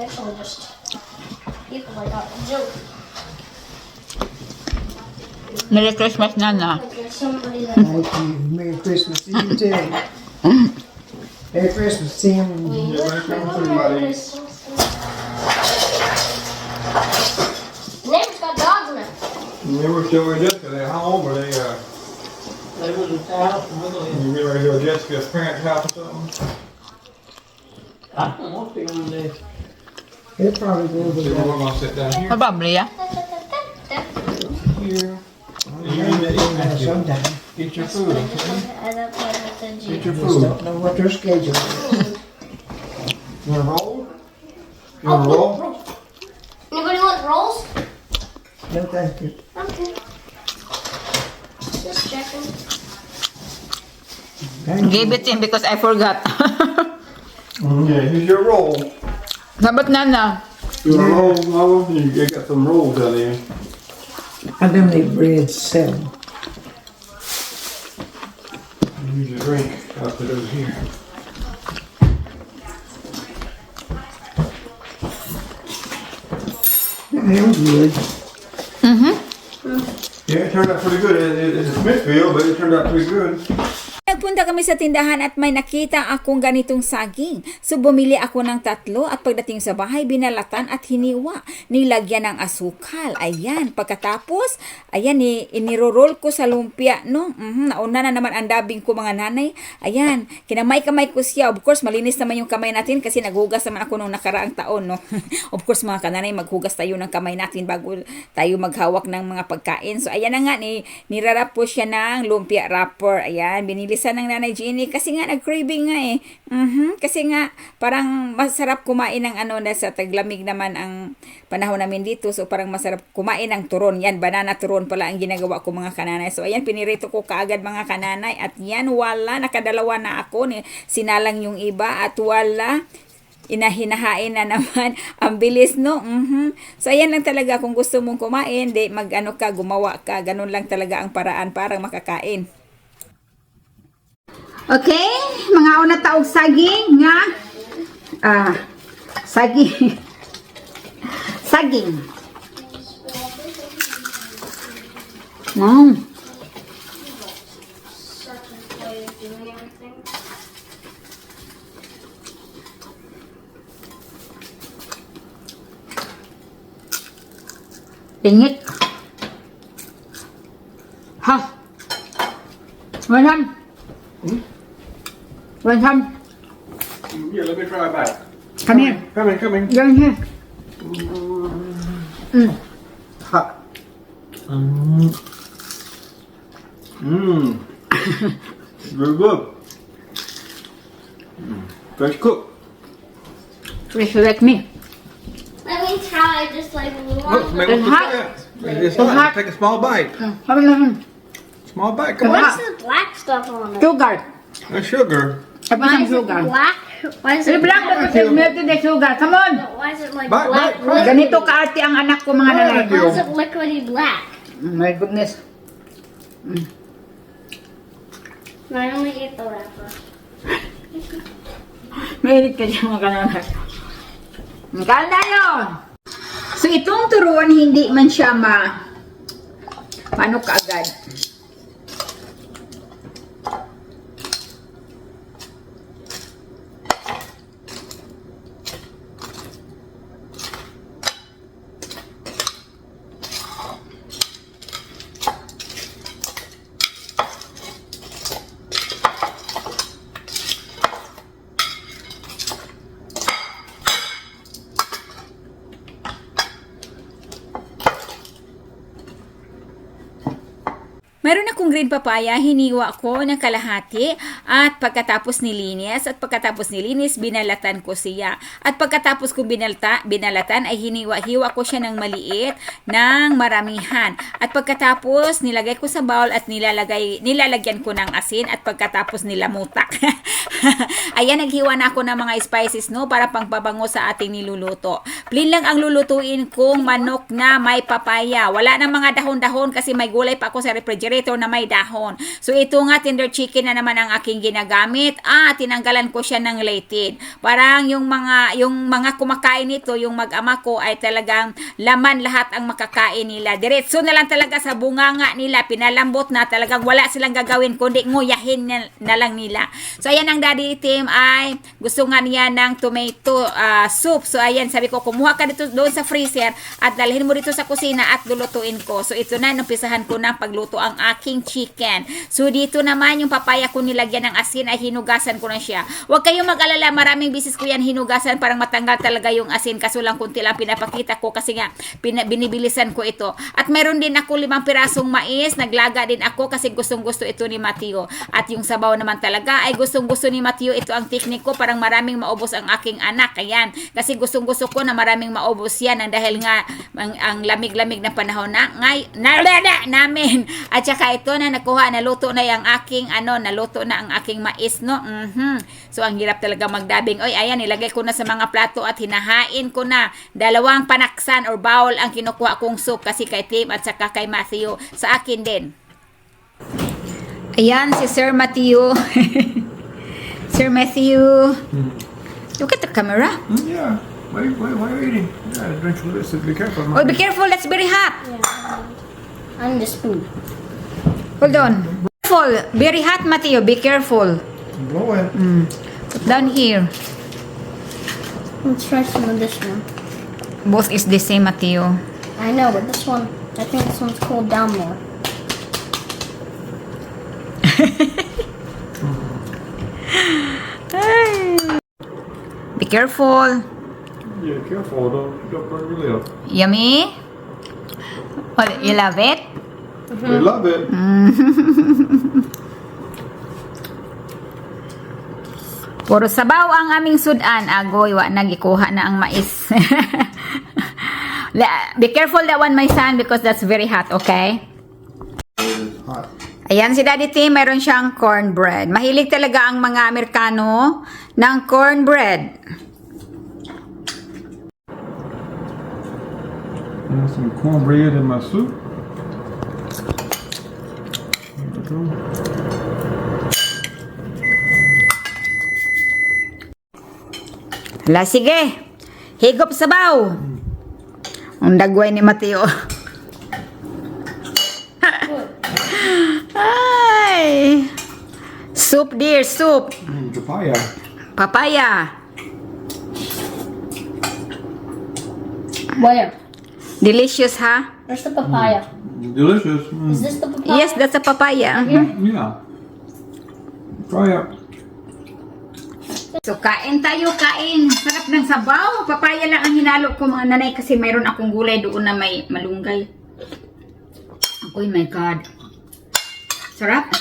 actually just people like a joke. Merry Christmas, Nana. Like there's somebody that Thank you. Merry Christmas to you too. Merry Christmas, Tim. Neighbor's got dogs in it. They were still with Jessica. They how old were they? They was at the house. You get ready to go to Jessica's parents' house or something? I don't want to on there. They'll probably go over See, we're there. gonna sit down here. Probably, yeah. Here. You need to eat there sometime. Eat your food, okay? I don't know what to Eat do. your Just food. don't know what their schedule is. You wanna roll? You wanna roll? Anybody want rolls? No, thank you. Okay. Just checking. Thank Gave it to him because I forgot. Yeah, here's your roll. How about Nana? You wanna roll, Mama? You got some rolls out there. I don't need bread sell. Here's your drink. I'll put those here. They were good. Yeah, it turned out pretty good. It's a Smithfield, but it turned out pretty good. Nagpunta kami sa tindahan at may nakita akong ganitong saging. So bumili ako ng 3 at pagdating sa bahay, binalatan at hiniwa. Nilagyan ng asukal. Ayan. Pagkatapos, ayan, iniroroll ko sa lumpia, no? Nauna na naman ang dabing ko mga nanay. Ayan. Kinamay-kamay ko siya. Of course, malinis naman yung kamay natin kasi naghugas naman ako nung nakaraang taon, no? Of course, mga kananay, maghugas tayo ng kamay natin bago tayo maghawak ng mga pagkain. So, ayan na nga, nirarap po siya ng lumpia wrapper. Ayan, binili sa ng Nanay Jenny kasi nga nag-craving nga eh. Kasi nga parang masarap kumain ng ano na sa taglamig naman ang panahon namin dito. So parang masarap kumain ng turon. Yan, banana turon pala ang ginagawa ko mga kananay. So ayan, pinirito ko kaagad mga kananay at yan, wala, nakadalawa na ako. Sinalang yung iba at wala. Inahinahain na naman. Ang bilis, no? So, ayan lang talaga. Kung gusto mong kumain, mag-ano ka, gumawa ka. Ganun lang talaga ang paraan para makakain. Okay, mga una taog saging nga saging saging. Tingit. Ha. Welcome. Welcome. Yeah, let me try it back. Come here. Coming. You're in here. Hot. Very good. Fresh cook. Please let me. Let me try just like Look, one. man, It's what's hot. that? It's It's hot. hot. Take a small bite. Have a Small bite. Come What's on. the black stuff on it? sugar. That's sugar. Have Why some is it sugar. black? Why is The it black black? because melted the sugar. Come on. Why is it like Bite, black? bite, bite. Ganito kaarte ang anak ko mga nanay. Thank you. Why is it liquidy black? My goodness. No, I only ate the wrapper. Merit ka dyan mga nanay. Kain tayo. So itong turuan hindi man siya paano kaagad. Meron akong green papaya, hiniwa ko ng kalahati at pagkatapos nilinis binalatan ko siya. At pagkatapos ko binalatan ay hiniwa-hiwa ko siya ng maliit ng maramihan. At pagkatapos nilagay ko sa bowl at nilalagyan ko ng asin at pagkatapos nilamutak. Ayan, naghiwa na ako ng mga spices, no, para pangpabango sa ating niluluto. Plain lang ang lulutuin kong manok na may papaya. Wala nang mga dahon-dahon kasi may gulay pa ako sa refrigerator na may dahon. So ito nga, tender chicken na naman ang aking aking ginagamit. Tinanggalan ko siya ng lated. Parang yung mga kumakain nito, yung mag-ama ko ay talagang laman lahat ang makakain nila. Diretso na lang talaga sa bunganga nila, pinalambot na, talagang wala silang gagawin kundi nguyahin na lang nila. So ayan, ang Daddy Itim ay gusto nga niya ng tomato soup. So ayan, sabi ko kumuha ka dito doon sa freezer at dalhin mo dito sa kusina at lulutuin ko. So ito na, numpisahan ko na pagluto ang aking chicken. So dito naman yung papaya ko nilagyan ng asin ay hinugasan ko na siya. Huwag kayong mag-alala, maraming bisis ko yan hinugasan parang matanggal talaga yung asin, kaso lang kunti lang pinapakita ko kasi nga binibilisan ko ito. At mayroon din ako 5 pirasong mais, naglaga din ako kasi gustong-gusto ito ni Mateo. At yung sabaw naman talaga ay gustong-gusto ni Mateo. Ito ang technique ko, parang maraming maubos ang aking anak. Ayan, kasi gustong-gusto ko na maraming maubos yan dahil nga ang lamig-lamig na panahon namin. At saka ito na nakuha, naluto na yung aking naluto na ang aking mais, no? So ang hirap talaga magdabing. Oy, ayan, ilagay ko na sa mga plato at hinahain ko na. 2 panaksan or bowl ang kinukuha kong soup kasi kay Tim at saka kay Matthew. Sa akin din. Ayan, si Sir Matthew. Sir Matthew. Look at the camera. Yeah. Why are you eating? Yeah, drink a little. Be careful. Oh, be careful. That's very hot. On the spoon. Hold on. Careful. Very hot, Matthew. Be careful. Blow it. Put down here. Let's try some of this one. Both is the same, Matthew. I know, but this one, I think this one's cooled down more. Be careful. Yeah, careful. Don't burn your lip. Yummy? Well, you love it? We love it. Puro sabaw ang aming sudan. Agoy, wa nagikuha na ang mais. Be careful that one, my son, because that's very hot, okay? It's hot. Ayan, si Daddy Tim, mayroon siyang cornbread. Mahilig talaga ang mga Amerikano ng cornbread. Some cornbread in my soup. There we go. Hala, sige. Higop sabaw. Ang dagway ni Mateo. Ay. Soup, dear, soup. Papaya. Papaya. Where? Delicious, ha? Where's the papaya? Delicious. Is this the papaya? Yes, that's a papaya. Yeah. Try it. So, kain tayo, kain. Sarap ng sabaw. Papaya lang ang hinalo ko, mga nanay, kasi mayroon akong gulay doon na may malunggay. Oh my God. Sarap.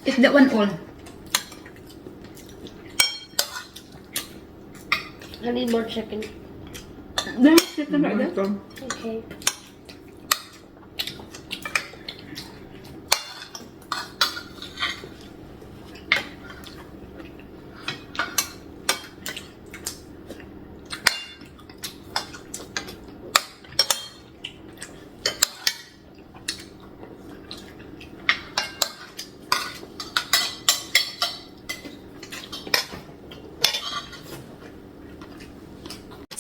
Eat that one all. I need more chicken. Okay.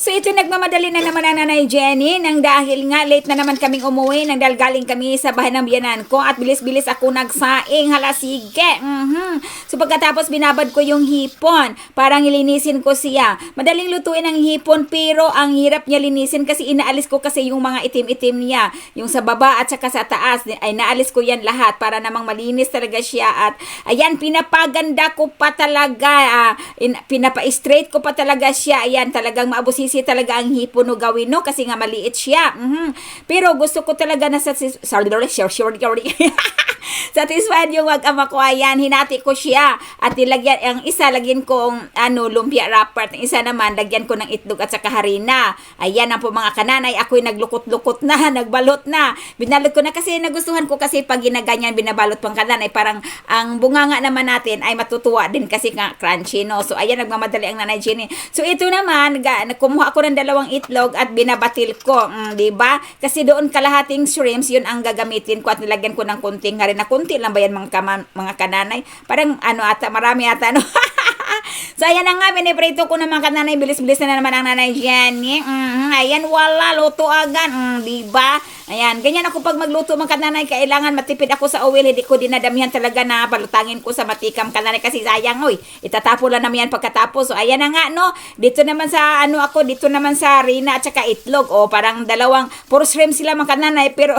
So ito, nagmamadali na naman ang Nanay Jenny nang dahil nga late na naman kaming umuwi nang dahil galing kami sa bahay ng biyanan ko at bilis-bilis ako nagsaing. Hala, sige. So pagkatapos binabad ko yung hipon, parang ilinisin ko siya. Madaling lutuin ang hipon pero ang hirap niya linisin kasi inaalis ko kasi yung mga itim-itim niya. Yung sa baba at saka sa taas ay naalis ko yan lahat para namang malinis talaga siya. At ayan, pinapaganda ko pa talaga. Pinapa-straight ko pa talaga siya. Ayan, talagang maabusisi pwede talaga ang hipon no gawin, no? Kasi nga maliit siya. Pero gusto ko talaga na satisfied yung wag-ama ko. Ayan, hinati ko siya. At nilagyan, ang isa, lagyan kong lumpia wrapper. Ang isa naman, lagyan ko ng itlog at saka harina. Ayan ang po mga kananay. Ako'y naglukot-lukot na, nagbalot na. Binalot ko na kasi nagustuhan ko kasi pag ginaganyan, binabalot pang kananay. Parang ang bunganga naman natin ay matutuwa din kasi nga crunchy, no? So, ayan, nagmamadali ang Nanay Jenny. So, ito naman, kumuha ko ng 2 itlog at binabatil ko. Diba? Kasi doon kalahating shrimps, yun ang gagamitin ko at nilagyan ko ng kunting harina. Kunti lang ba yan mga kananay? Parang marami ata, no? So, ayan na nga, biniprito ko ng mga kananay. Bilis-bilis na naman ang Nanay Jenny. Ayan, wala, luto agad. Diba? Ayan, ganyan ako pag magluto mga kananay. Kailangan matipid ako sa oil. Hindi ko dinadamihan talaga na palutangin ko sa matikam kananay kasi sayang, oy. Itatapo lang naman yan pagkatapos. So, ayan na nga, no? Dito naman sa, dito naman sa harina at saka itlog. O, parang puro shrimp sila mga kananay, pero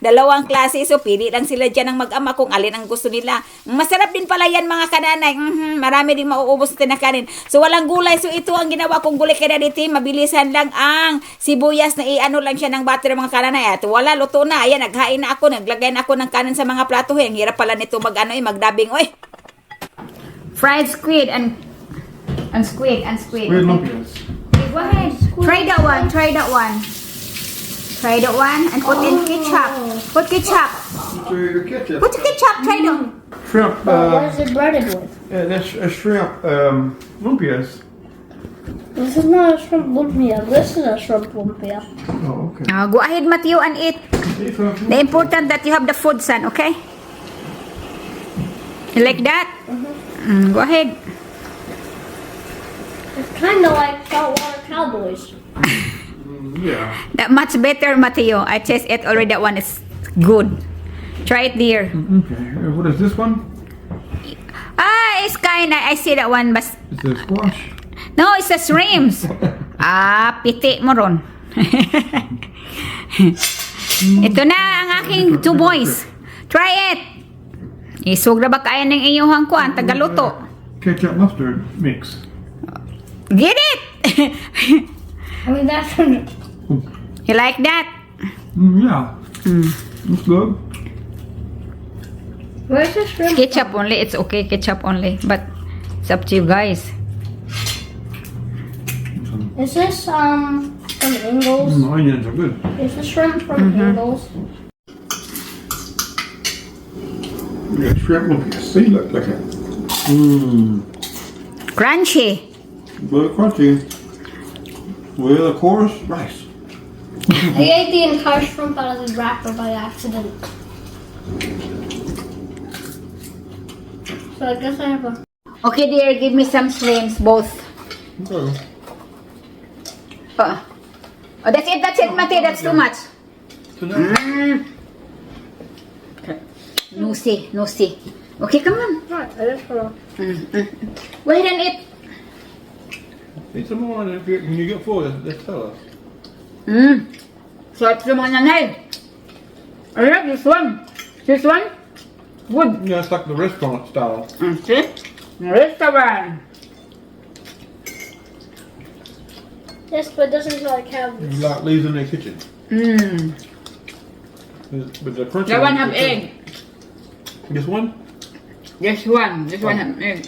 2 klase. So, pili lang sila dyan ng mag-ama kung alin ang gusto nila. Masarap din pala yan mga kananay. Marami din mauubos na tinakanin. So, walang gulay. So, ito ang ginawa kong gulay kaya dito. Mabilisan lang ang sibuyas na lang siya ng butter mga kananay. At wala, luto na. Ayan, naghain na ako. Naglagay na ako ng kanin sa mga plato. Ang hirap pala nito magdabing. Oy! Fried squid and squid. Weird lumpias. Go ahead. Try that one. Try that one and put in ketchup. Put ketchup. So your ketchup. Put ketchup. Try that. Shrimp. What is it breaded with? Yeah, that's a shrimp lumpias. This is not a shrimp lumpia. This is a shrimp lumpia. Oh, okay. Go ahead, Matthew, and eat. The important that you have the food, son, okay? You like that? Go ahead. It's kind of like saltwater cowboys. Yeah. That much better, Matthew. I tasted it already. That one is good. Try it, dear. Okay. What is this one? It's kind of, I see that one, but Is this squash? no, it's a shrimps. Piti mo ron. Ito na ang aking 2 boys. Try it. Isugra ba kaya ng inyong kuan tagaluto? Ketchup mustard mix. Get it. I mean, that's You like that? Yeah. That's good. where's the shrimp? Ketchup only. It's okay, ketchup only. But it's up to you guys. Is this from Ingles? Onions are good. Is the shrimp from Ingles? Yeah, shrimp lumpias. See, look at it. Crunchy. But crunchy. Well, of course, rice. I ate the entire shrimp out of the wrapper by accident. So I guess I have a... Okay, dear. Give me some shrimps, both. Okay. Oh, that's it, Matthew. That's too much. No see. Okay, come on. Alright, I just wanna... Go ahead and eat. Eat some more, and when you get full, just tell us. Sarap sa mga nanay. I like this one. This one? Good. Yeah, it's like the restaurant style. See? Restaurant. Yes, but it doesn't feel like cowboys. You like leaves in the kitchen. But the crunchy That one ones have are good. egg. This one? This one have egg.